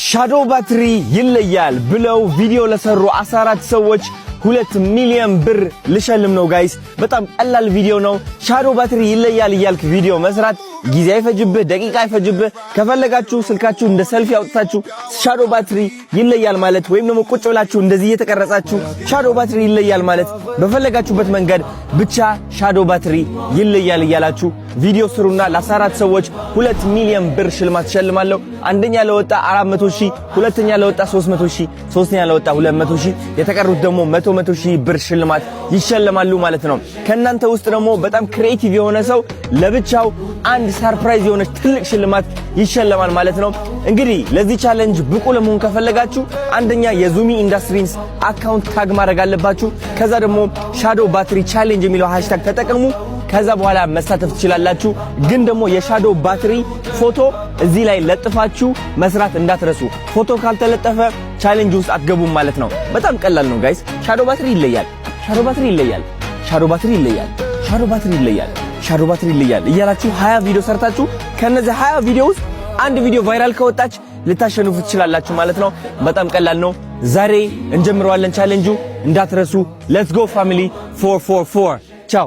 ሻዶ ባትሪ ይለያል ብለው ቪዲዮ ለሰሩ 14 ሰዎች 2 ሚሊዮን ብር ልሸልም ነው ጋይስ። በጣም ቀላል ቪዲዮ ነው። ሻዶ ባትሪ ይለያል እያልክ ቪዲዮ መስራት ጊዜ አይፈጅብህ፣ ደቂቃ አይፈጅብህ። ከፈለጋችሁ ስልካችሁ እንደ ሰልፊ አውጥታችሁ ሻዶ ባትሪ ይለያል ማለት ወይም ደግሞ ቁጭ ብላችሁ እንደዚህ እየተቀረጻችሁ ሻዶ ባትሪ ይለያል ማለት በፈለጋችሁበት መንገድ ብቻ ሻዶ ባትሪ ይለያል እያላችሁ ቪዲዮ ስሩና ለ14 ሰዎች 2 ሚሊዮን ብር ሽልማት ሸልማለሁ። አንደኛ ለወጣ 400,000፣ ሁለተኛ ለወጣ 300,000፣ ሶስተኛ ለወጣ 200,000፣ የተቀሩት ደግሞ 100,000 ብር ሽልማት ይሸለማሉ ማለት ነው። ከናንተ ውስጥ ደግሞ በጣም ክሬቲቭ የሆነ ሰው ለብቻው አንድ ሰርፕራይዝ የሆነ ትልቅ ሽልማት ይሸለማል ማለት ነው። እንግዲህ ለዚህ ቻሌንጅ ብቁ ለመሆን ከፈለጋችሁ አንደኛ የዙሚ ኢንዱስትሪስ አካውንት ታግ ማድረግ አለባችሁ። ከዛ ደግሞ ሻዶ ባትሪ ቻሌንጅ የሚለው ሃሽታግ ተጠቀሙ። ከዛ በኋላ መሳተፍ ትችላላችሁ። ግን ደግሞ የሻዶ ባትሪ ፎቶ እዚህ ላይ ለጥፋችሁ መስራት እንዳትረሱ። ፎቶ ካልተለጠፈ ቻሌንጅ ውስጥ አትገቡም ማለት ነው። በጣም ቀላል ነው ጋይስ። ሻዶ ባትሪ ይለያል፣ ሻዶ ባትሪ ይለያል፣ ሻዶ ባትሪ ይለያል፣ ሻዶ ባትሪ ይለያል፣ ሻዶ ባትሪ ይለያል እያላችሁ 20 ቪዲዮ ሰርታችሁ ከነዚህ 20 ቪዲዮ ውስጥ አንድ ቪዲዮ ቫይራል ከወጣች ልታሸንፉ ትችላላችሁ ማለት ነው። በጣም ቀላል ነው። ዛሬ እንጀምረዋለን ቻሌንጁ። እንዳትረሱ። ሌትስ ጎ ፋሚሊ 444 ቻው።